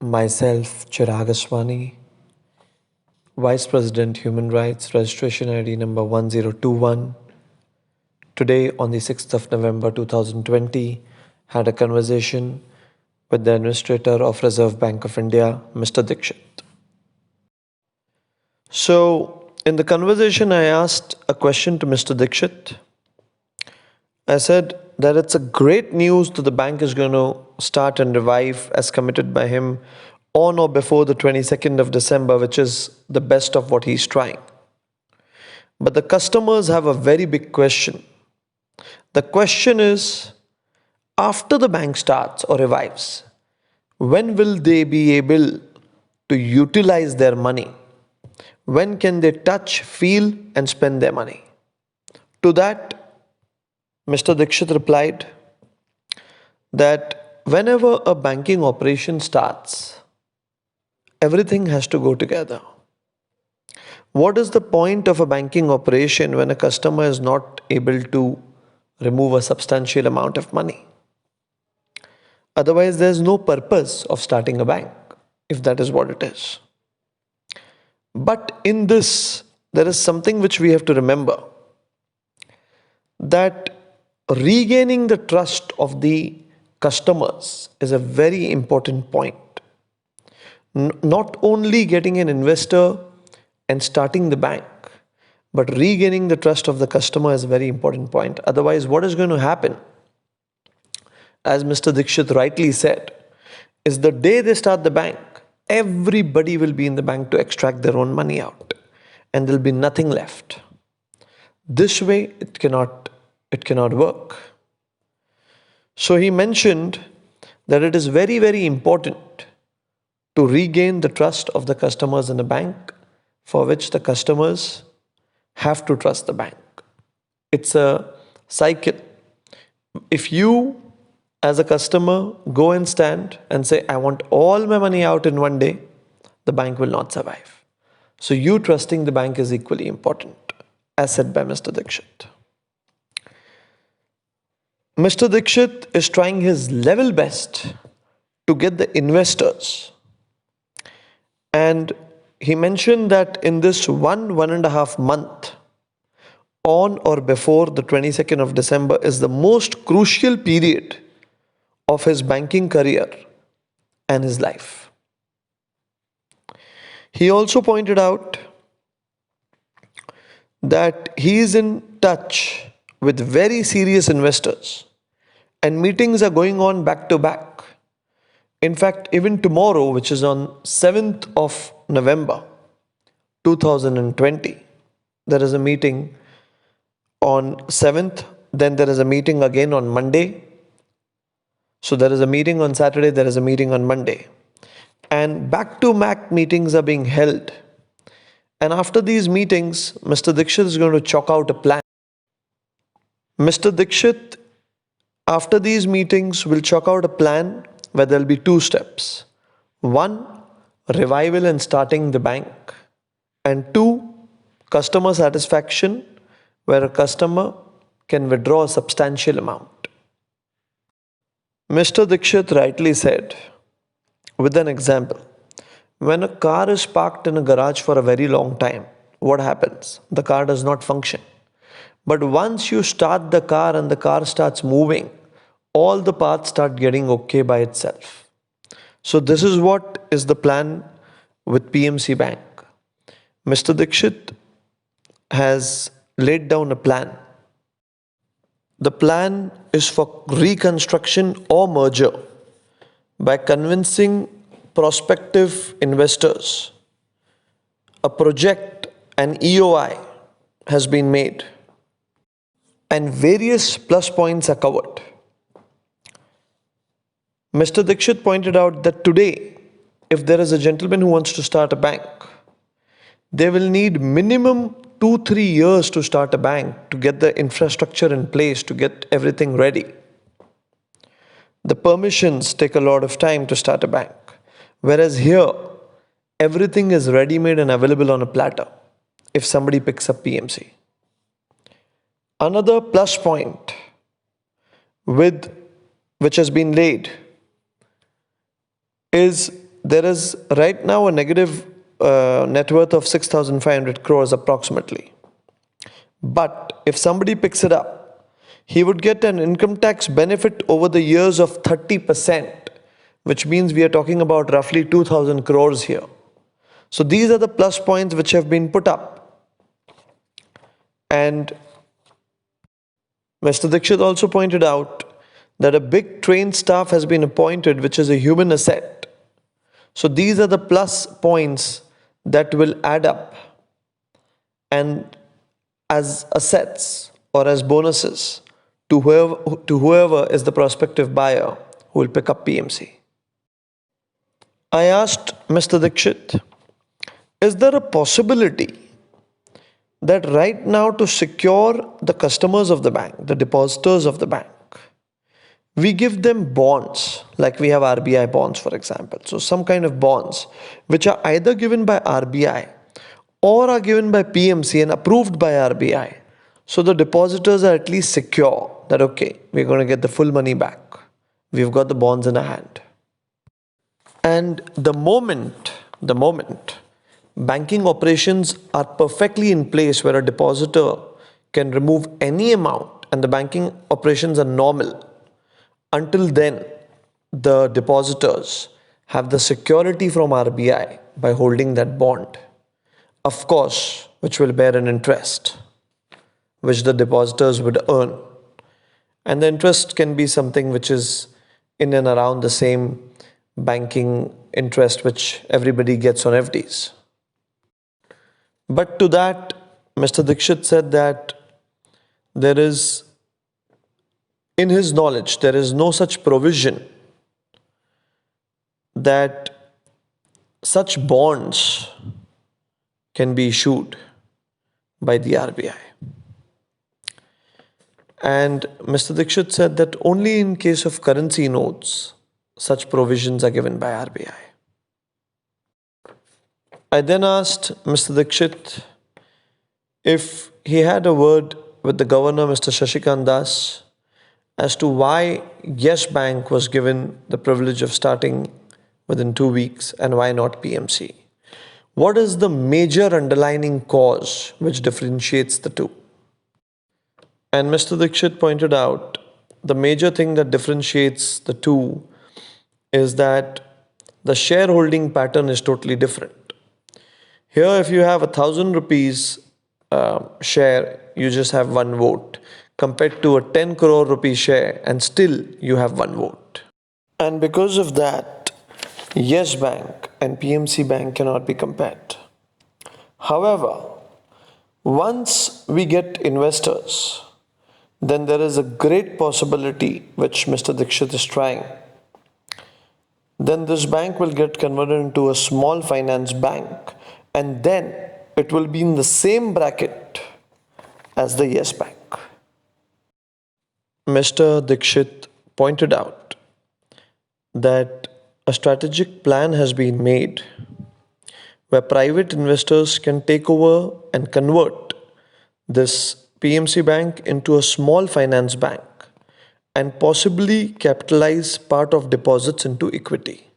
Myself, Chirag Aswani, Vice President Human Rights, registration ID number 1021. Today, on the 6th of November 2020, had a conversation with the Administrator of Reserve Bank of India, Mr. Dixit. So, in the conversation, I asked a question to Mr. Dixit. I said that it's a great news that the bank is going to start and revive as committed by him on or before the 22nd of December, which is the best of what he's trying. But the customers have a very big question. The question is, after the bank starts or revives, when will they be able to utilize their money? When can they touch, feel, and spend their money? To that, Mr. Dixit replied that whenever a banking operation starts, everything has to go together. What is the point of a banking operation when a customer is not able to remove a substantial amount of money? Otherwise, there's no purpose of starting a bank, if that is what it is. But in this, there is something which we have to remember, that regaining the trust of the customers is a very important point. Not only getting an investor and starting the bank, but regaining the trust of the customer is a very important point. Otherwise, what is going to happen, as Mr. Dixit rightly said, is the day they start the bank, everybody will be in the bank to extract their own money out, and there'll be nothing left. This way, it cannot work. So he mentioned that it is very, very important to regain the trust of the customers in the bank, for which the customers have to trust the bank. It's a cycle. If you, as a customer, go and stand and say, I want all my money out in one day, the bank will not survive. So you trusting the bank is equally important, as said by Mr. Dixit. Mr. Dixit is trying his level best to get the investors. And he mentioned that in this one and a half month, on or before the 22nd of December, is the most crucial period of his banking career and his life. He also pointed out that he is in touch with very serious investors, and meetings are going on back to back. In fact, even tomorrow, which is on 7th of November 2020, there is a meeting on 7th, then there is a meeting again on Monday. So there is a meeting on Saturday, there is a meeting on Monday. And back-to-back meetings are being held. And after these meetings, Mr. Dixit is going to chalk out a plan. Mr. Dixit, after these meetings, will chalk out a plan where there will be two steps. One, revival and starting the bank. And two, customer satisfaction, where a customer can withdraw a substantial amount. Mr. Dixit rightly said, with an example, when a car is parked in a garage for a very long time, what happens? The car does not function. But once you start the car and the car starts moving, all the parts start getting okay by itself. So this is what is the plan with PMC Bank. Mr. Dixit has laid down a plan. The plan is for reconstruction or merger by convincing prospective investors. A project, an EOI, has been made, and various plus points are covered. Mr. Dixit pointed out that today, if there is a gentleman who wants to start a bank, they will need minimum 2-3 years to start a bank, to get the infrastructure in place, to get everything ready. The permissions take a lot of time to start a bank. Whereas here, everything is ready-made and available on a platter if somebody picks up PMC. Another plus point which has been laid is there is right now a negative net worth of 6,500 crores approximately. But if somebody picks it up, he would get an income tax benefit over the years of 30%, which means we are talking about roughly 2,000 crores here. So these are the plus points which have been put up. And Mr. Dixit also pointed out that a big trained staff has been appointed, which is a human asset. So these are the plus points that will add up and as assets or as bonuses to whoever is the prospective buyer who will pick up PMC. I asked Mr. Dixit, is there a possibility that right now to secure the customers of the bank, the depositors of the bank, we give them bonds, like we have RBI bonds, for example. So some kind of bonds which are either given by RBI or are given by PMC and approved by RBI. So the depositors are at least secure that, okay, we're going to get the full money back. We've got the bonds in our hand. And the moment banking operations are perfectly in place where a depositor can remove any amount and the banking operations are normal, until then, the depositors have the security from RBI by holding that bond, of course, which will bear an interest, which the depositors would earn. And the interest can be something which is in and around the same banking interest which everybody gets on FDs. But to that, Mr. Dixit said that there is, in his knowledge, there is no such provision that such bonds can be issued by the RBI. And Mr. Dixit said that only in case of currency notes, such provisions are given by RBI. I then asked Mr. Dixit if he had a word with the governor, Mr. Shashikant Das, as to why Yes Bank was given the privilege of starting within 2 weeks and why not PMC. What is the major underlying cause which differentiates the two? And Mr. Dixit pointed out the major thing that differentiates the two is that the shareholding pattern is totally different. Here, if you have 1,000 rupees share, you just have one vote, compared to a 10 crore rupee share, and still you have one vote. And because of that, Yes Bank and PMC Bank cannot be compared. However, once we get investors, then there is a great possibility, which Mr. Dixit is trying, then this bank will get converted into a small finance bank, and then it will be in the same bracket as the Yes Bank. Mr. Dixit pointed out that a strategic plan has been made where private investors can take over and convert this PMC Bank into a small finance bank and possibly capitalize part of deposits into equity.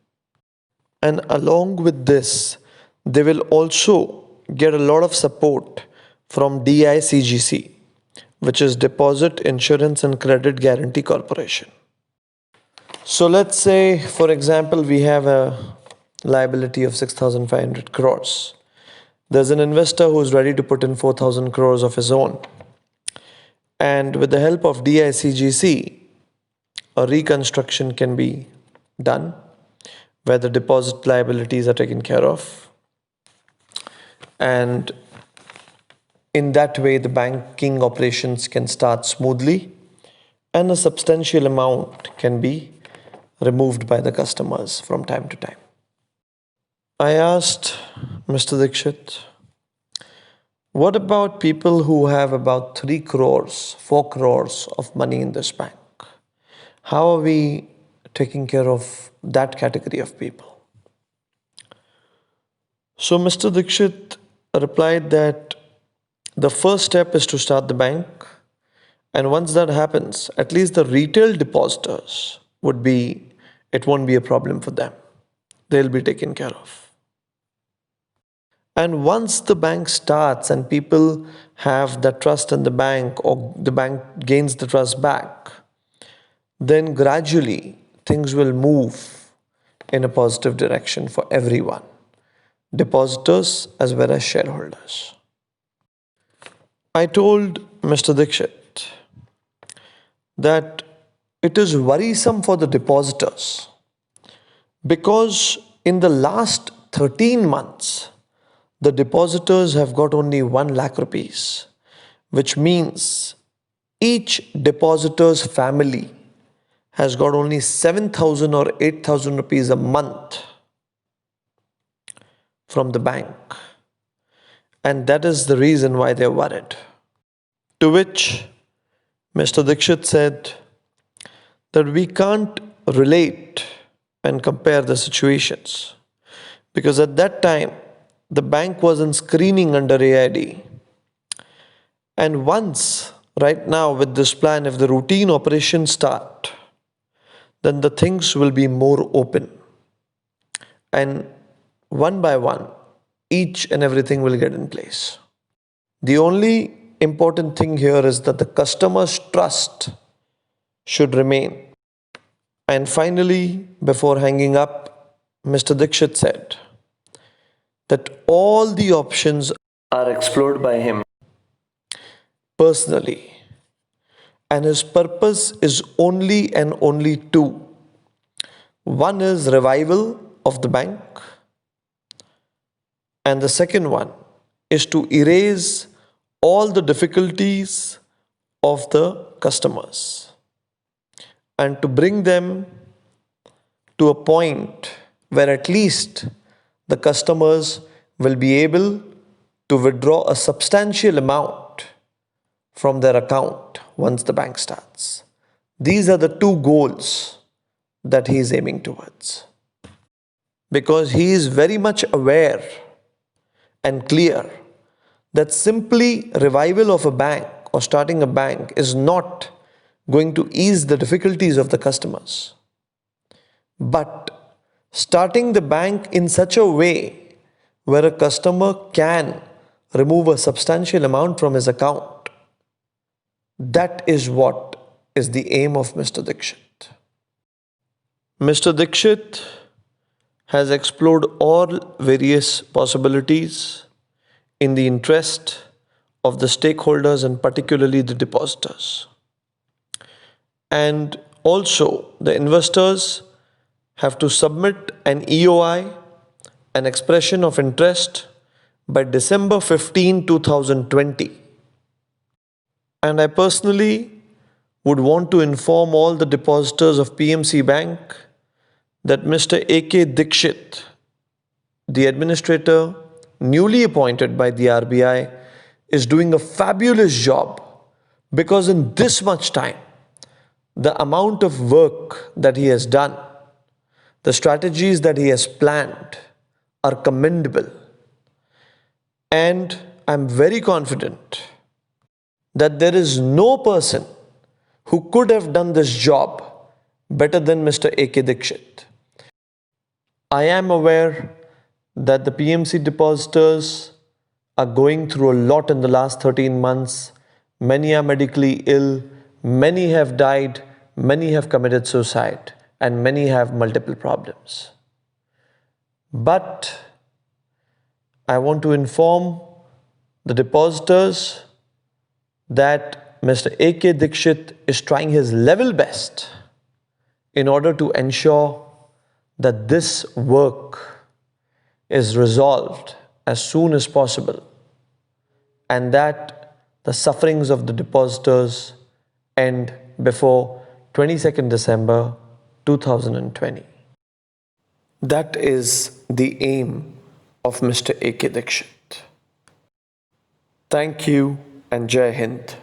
And along with this, they will also get a lot of support from DICGC, which is Deposit Insurance and Credit Guarantee Corporation. So let's say, for example, we have a liability of 6,500 crores. There's an investor who is ready to put in 4,000 crores of his own. And with the help of DICGC, a reconstruction can be done where the deposit liabilities are taken care of. And in that way, the banking operations can start smoothly and a substantial amount can be removed by the customers from time to time. I asked Mr. Dixit, what about people who have about 3 crores, 4 crores of money in this bank? How are we taking care of that category of people? So Mr. Dixit replied that the first step is to start the bank, and once that happens, at least the retail depositors it won't be a problem for them. they'll be taken care of. And once the bank starts and people have that trust in the bank, or the bank gains the trust back, then gradually things will move in a positive direction for everyone, depositors as well as shareholders. I told Mr. Dixit that it is worrisome for the depositors because in the last 13 months, the depositors have got only 1 lakh rupees, which means each depositor's family has got only 7,000 or 8,000 rupees a month from the bank. And that is the reason why they're worried. To which Mr. Dixit said that we can't relate and compare the situations because at that time the bank was in screening under AID. And once, right now with this plan, if the routine operations start, then the things will be more open. And one by one, each and everything will get in place. The only important thing here is that the customer's trust should remain. And finally, before hanging up, Mr. Dixit said that all the options are explored by him personally, and his purpose is only and only two. One is revival of the bank, and the second one is to erase all the difficulties of the customers and to bring them to a point where at least the customers will be able to withdraw a substantial amount from their account once the bank starts. These are the two goals that he is aiming towards. Because he is very much aware and clear that simply revival of a bank or starting a bank is not going to ease the difficulties of the customers. But starting the bank in such a way where a customer can remove a substantial amount from his account, that is what is the aim of Mr. Dixit. Mr. Dixit has explored all various possibilities in the interest of the stakeholders and particularly the depositors. And also, the investors have to submit an EOI, an expression of interest, by December 15, 2020. And I personally would want to inform all the depositors of PMC Bank that Mr. A.K. Dixit, the administrator newly appointed by the RBI, is doing a fabulous job because in this much time, the amount of work that he has done, the strategies that he has planned are commendable. And I'm very confident that there is no person who could have done this job better than Mr. A.K. Dixit. I am aware that the PMC depositors are going through a lot in the last 13 months. Many are medically ill, many have died, many have committed suicide, and many have multiple problems. But I want to inform the depositors that Mr. A.K. Dixit is trying his level best in order to ensure that this work is resolved as soon as possible and that the sufferings of the depositors end before 22nd December 2020. That is the aim of Mr. A.K. Dixit. Thank you and Jai Hind.